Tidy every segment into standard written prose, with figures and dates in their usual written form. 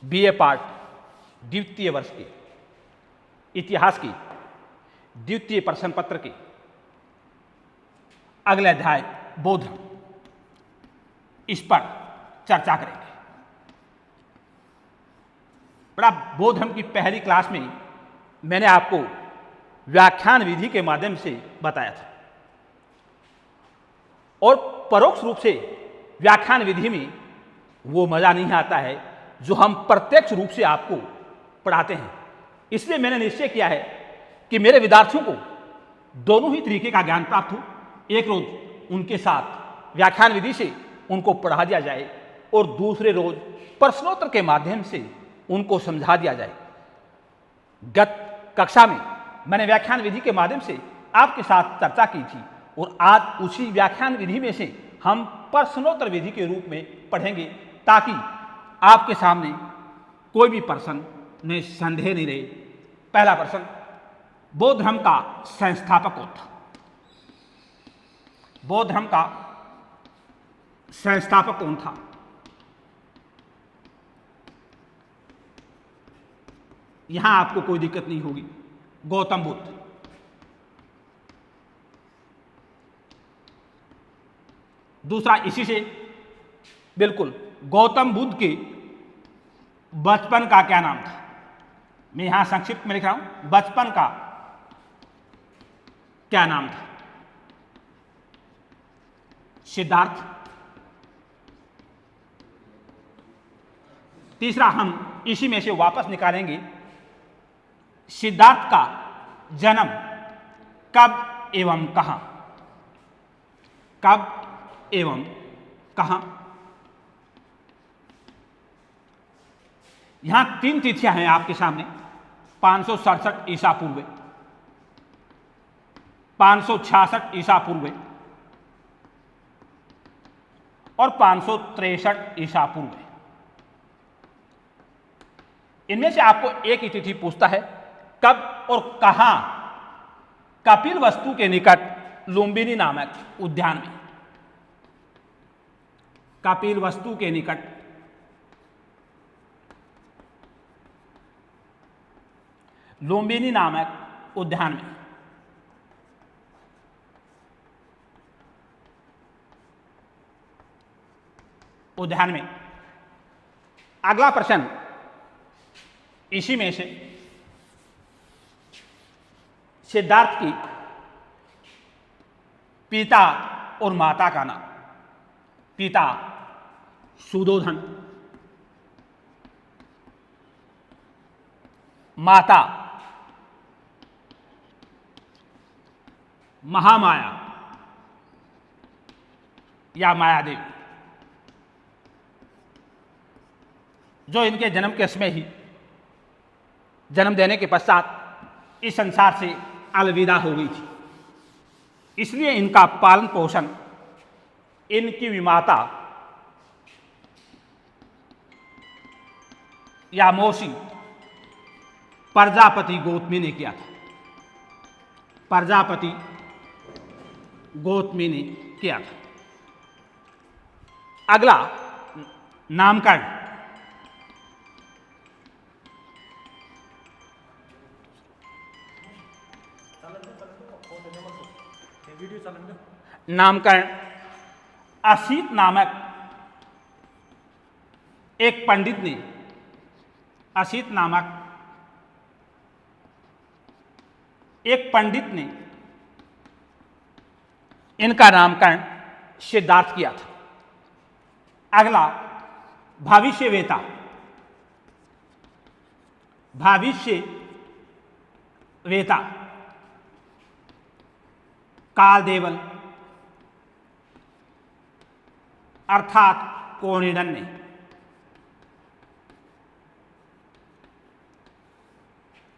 BA part द्वितीय वर्ष के इतिहास की द्वितीय प्रश्न पत्र के अगले अध्याय बौद्ध धर्म, इस पर चर्चा करेंगे। बड़ा बौद्ध धर्म की पहली क्लास में मैंने आपको व्याख्यान विधि के माध्यम से बताया था और परोक्ष रूप से व्याख्यान विधि में वो मजा नहीं आता है जो हम प्रत्यक्ष रूप से आपको पढ़ाते हैं। इसलिए मैंने निश्चय किया है कि मेरे विद्यार्थियों को दोनों ही तरीके का ज्ञान प्राप्त हो। एक रोज उनके साथ व्याख्यान विधि से उनको पढ़ा दिया जाए और दूसरे रोज प्रश्नोत्तर के माध्यम से उनको समझा दिया जाए। गत कक्षा में मैंने व्याख्यान विधि के माध्यम से आपके साथ चर्चा की थी और आज उसी व्याख्यान विधि में से हम प्रश्नोत्तर विधि के रूप में पढ़ेंगे ताकि आपके सामने कोई भी प्रश्न में संदेह नहीं रहे। पहला प्रश्न, बौद्ध धर्म का संस्थापक कौन था? बौद्ध धर्म का संस्थापक कौन था? यहां आपको कोई दिक्कत नहीं होगी। गौतम बुद्ध। दूसरा, इसी से बिल्कुल, गौतम बुद्ध के बचपन का क्या नाम था? मैं यहां संक्षिप्त में लिख रहा हूं, बचपन का क्या नाम था? सिद्धार्थ। तीसरा, हम इसी में से वापस निकालेंगे, सिद्धार्थ का जन्म कब एवं कहां? कब एवं कहां? यहां 3 तिथियां हैं आपके सामने, 567 ईसा पूर्व, 566 ईसा पूर्व और 563 ईसा पूर्व। इनमें से आपको एक ही तिथि पूछता है, कब और कहां? कपिल वस्तु के निकट लुम्बिनी नामक उद्यान में। कपिल वस्तु के निकट लुम्बिनी नामक उद्यान में। उद्यान में। अगला प्रश्न इसी में से, सिद्धार्थ की पिता और माता का नाम। पिता सुदोधन, माता महामाया या माया देवी, जो इनके जन्म के समय ही, जन्म देने के पश्चात इस संसार से अलविदा हो गई थी। इसलिए इनका पालन पोषण इनकी विमाता या मौसी प्रजापति गौतमी ने किया था। प्रजापति गौतमी ने किया था। अगला, नामकरण। नामकरण असित नामक एक पंडित ने, असित नामक एक पंडित ने इनका नामकरण सिद्धार्थ किया था। अगला, भविष्यवेता। भविष्यवेता कालदेवन अर्थात कोणिडन्य।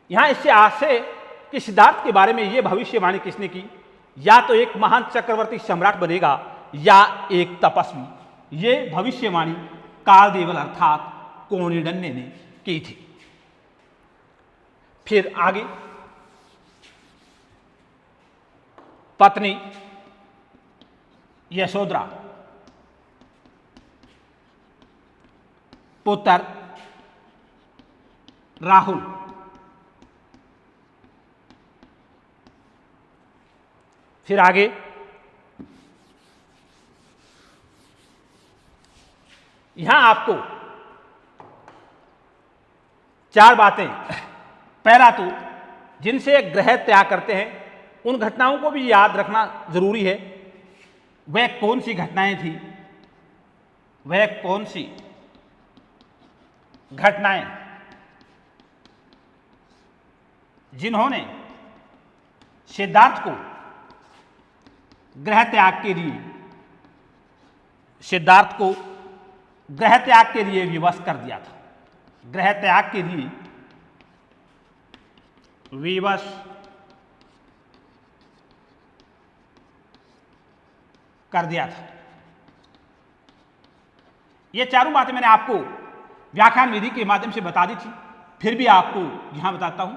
यहां इससे आशय कि सिद्धार्थ के बारे में यह भविष्यवाणी किसने की? या तो एक महान चक्रवर्ती सम्राट बनेगा या एक तपस्वी। यह भविष्यवाणी कालदेवन अर्थात कोणिडन्य ने की थी। फिर आगे, पत्नी यशोधरा, पुत्र राहुल। फिर आगे यहां आपको 4 बातें, पहला तो जिनसे ग्रह त्याग करते हैं उन घटनाओं को भी याद रखना जरूरी है। वह कौन सी घटनाएं थी, वह कौन सी घटनाएं जिन्होंने सिद्धार्थ को ग्रह त्याग के लिए विवश कर दिया था, ग्रह त्याग के लिए विवश कर दिया था। ये चारों बातें मैंने आपको व्याख्यान विधि के माध्यम से बता दी थी, फिर भी आपको यहां बताता हूं।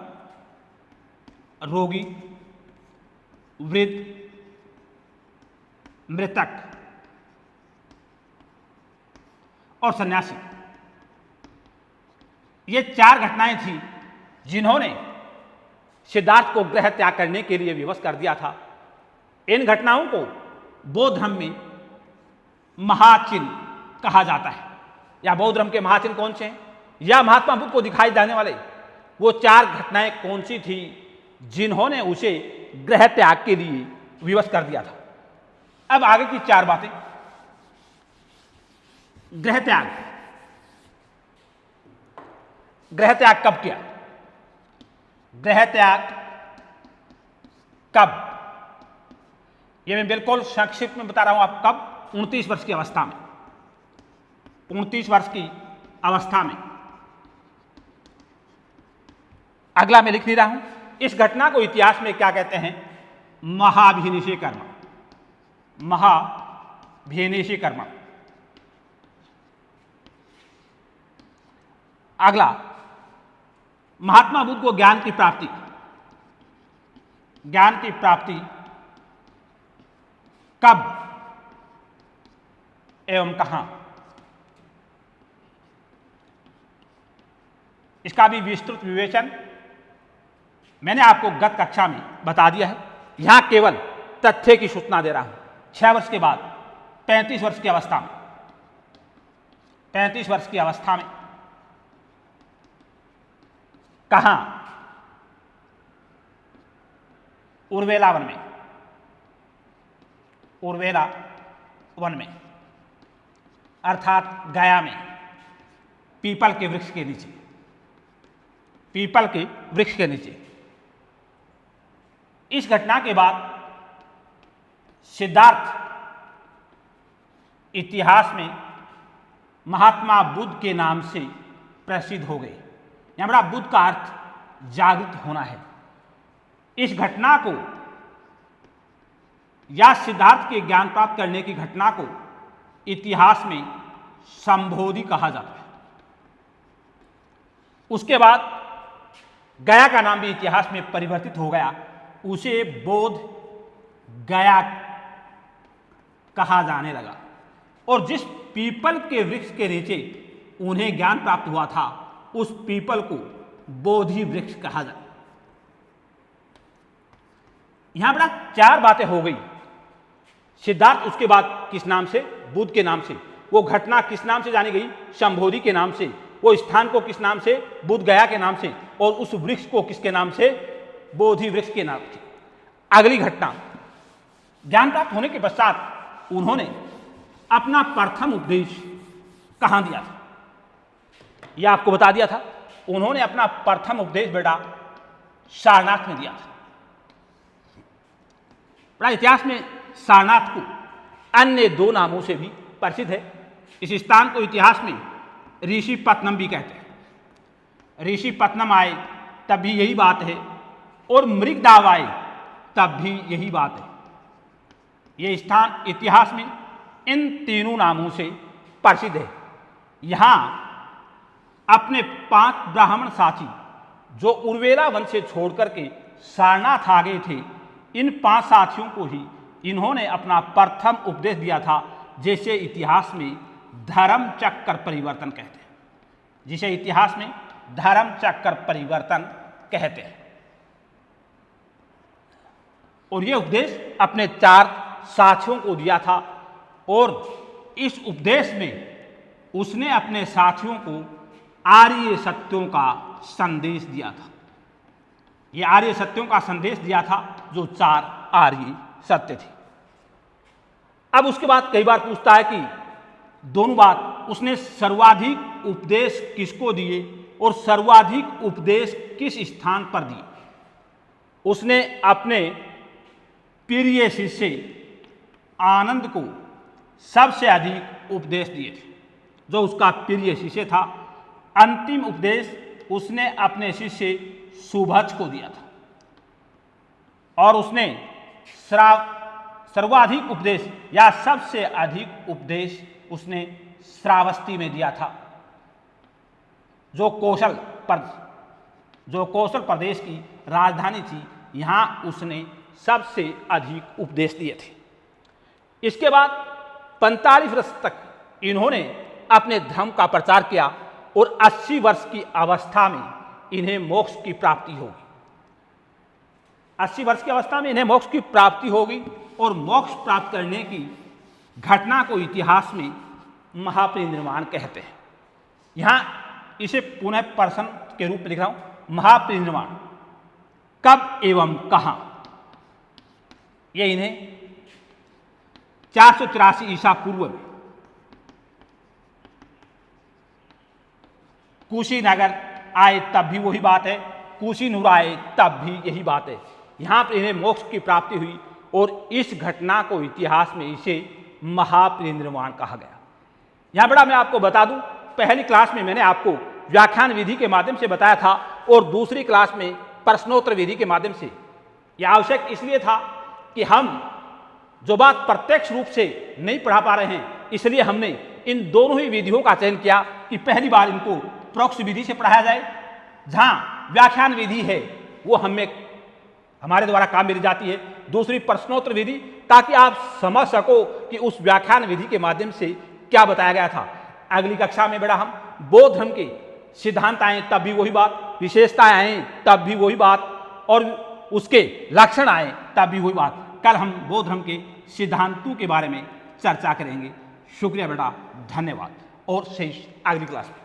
रोगी, वृद्ध, मृतक और सन्यासी, ये 4 घटनाएं थी जिन्होंने सिद्धार्थ को ग्रह त्याग करने के लिए विवश कर दिया था। इन घटनाओं को बौद्ध धर्म में महाचिन्ह कहा जाता है। या बौद्ध धर्म के महाचिन्ह कौन से हैं, या महात्मा बुद्ध को दिखाई जाने वाले वो 4 घटनाएं कौन सी थी जिन्होंने उसे ग्रह त्याग के लिए विवश कर दिया था। अब आगे की 4 बातें। ग्रह त्याग कब किया, ग्रह त्याग कब, यह मैं बिल्कुल संक्षिप्त में बता रहा हूं आपको। कब? 29 वर्ष की अवस्था में, 29 वर्ष की अवस्था में। अगला मैं लिख नहीं रहा हूं। इस घटना को इतिहास में क्या कहते हैं? महाभिनिषेक कर्म, महाभिनिषेक कर्म। अगला, महात्मा बुद्ध को ज्ञान की प्राप्ति कब एवं कहां, इसका भी विस्तृत विवेचन मैंने आपको गत कक्षा में बता दिया है। यहां केवल तथ्य की सूचना दे रहा हूं। 6 वर्ष के बाद 35 वर्ष की अवस्था में, 35 वर्ष की अवस्था में कहां? उर्वेला वन में, उर्वेला वन में अर्थात गया में, पीपल के वृक्ष के नीचे, पीपल के वृक्ष के नीचे। इस घटना के बाद सिद्धार्थ इतिहास में महात्मा बुद्ध के नाम से प्रसिद्ध हो गए। यहां बड़ा बुद्ध का अर्थ जागृत होना है। इस घटना को या सिद्धार्थ के ज्ञान प्राप्त करने की घटना को इतिहास में संबोधि कहा जाता है। उसके बाद गया का नाम भी इतिहास में परिवर्तित हो गया, उसे बोध गया कहा जाने लगा। और जिस पीपल के वृक्ष के नीचे उन्हें ज्ञान प्राप्त हुआ था उस पीपल को बोधि वृक्ष कहा जाता। यहां बड़ा 4 बातें हो गई। सिद्धार्थ उसके बाद किस नाम से? बुद्ध के नाम से। वो घटना किस नाम से जानी गई? संबोधि के नाम से। वो स्थान को किस नाम से? बुद्ध गया के नाम से। और उस वृक्ष को किसके नाम से? बोधि वृक्ष के नाम से। अगली घटना, ज्ञान प्राप्त होने के पश्चात उन्होंने अपना प्रथम उपदेश कहां दिया था? यह आपको बता दिया था। उन्होंने अपना प्रथम उपदेश बेटा सारनाथ में दिया था। बड़ा इतिहास में सारनाथ को अन्य 2 नामों से भी प्रसिद्ध है। इस स्थान को इतिहास में ऋषिपत्नम भी कहते हैं। ऋषिपत्नम आए तब भी यही बात है, और मृगदाव आए तब भी यही बात है। यह स्थान इतिहास में इन 3 नामों से प्रसिद्ध है। यहां अपने 5 ब्राह्मण साथी जो उर्वेला वन से छोड़कर के सारनाथ आ गए थे, इन 5 साथियों को ही इन्होंने अपना प्रथम उपदेश दिया था, जिसे इतिहास में धर्म चक्र परिवर्तन कहते हैं। जिसे इतिहास में धर्म चक्र परिवर्तन कहते हैं। और ये उपदेश अपने 4 साथियों को दिया था और इस उपदेश में उसने अपने साथियों को आर्य सत्यों का संदेश दिया था। ये आर्य सत्यों का संदेश दिया था जो 4 आर्य सत्य थे। अब उसके बाद कई बार पूछता है कि दोनों बात उसने सर्वाधिक उपदेश किसको दिए और सर्वाधिक उपदेश किस स्थान पर दिए। उसने अपने प्रिय शिष्य आनंद को सबसे अधिक उपदेश दिए थे, जो उसका प्रिय शिष्य था। अंतिम उपदेश उसने अपने शिष्य सुभज को दिया था और उसने सर्वाधिक उपदेश या सबसे अधिक उपदेश उसने श्रावस्ती में दिया था, जो कौशल प्रदेश की राजधानी थी। यहाँ उसने सबसे अधिक उपदेश दिए थे। इसके बाद 45 वर्ष तक इन्होंने अपने धर्म का प्रचार किया और 80 वर्ष की अवस्था में इन्हें मोक्ष की प्राप्ति होगी। 80 वर्ष की अवस्था में इन्हें मोक्ष की प्राप्ति होगी और मोक्ष प्राप्त करने की घटना को इतिहास में महापरिनिर्वाण कहते हैं। यहाँ इसे पुनः प्रश्न के रूप में लिख रहा हूं, महापरिनिर्वाण कब एवं कहाँ। ये इन्हें 483 ईसा पूर्व में कुशीनगर आए तब भी वही बात है, कुशीनूर आए तब भी यही बात है। यहाँ पर इन्हें मोक्ष की प्राप्ति हुई और इस घटना को इतिहास में इसे महापरिनिर्वाण कहा गया। यहाँ बड़ा मैं आपको बता दूं, पहली क्लास में मैंने आपको व्याख्यान विधि के माध्यम से बताया था और दूसरी क्लास में प्रश्नोत्तर विधि के माध्यम से। यह आवश्यक इसलिए था कि हम जो बात प्रत्यक्ष रूप से नहीं पढ़ा पा रहे हैं, इसलिए हमने इन दोनों ही विधियों का चयन किया कि पहली बार इनको प्रोक्ष विधि से पढ़ाया जाए, जहाँ व्याख्यान विधि है वो हमारे द्वारा काम में जाती है, दूसरी प्रश्नोत्तर विधि, ताकि आप समझ सको कि उस व्याख्यान विधि के माध्यम से क्या बताया गया था। अगली कक्षा में बेटा हम बौद्ध धर्म के सिद्धांत आए तब भी वही बात, विशेषताएं आए तब भी वही बात और उसके लक्षण आए तब भी वही बात। कल हम बौद्ध धर्म के सिद्धांतों के बारे में चर्चा करेंगे। शुक्रिया बेटा, धन्यवाद और शेष अगली क्लास में।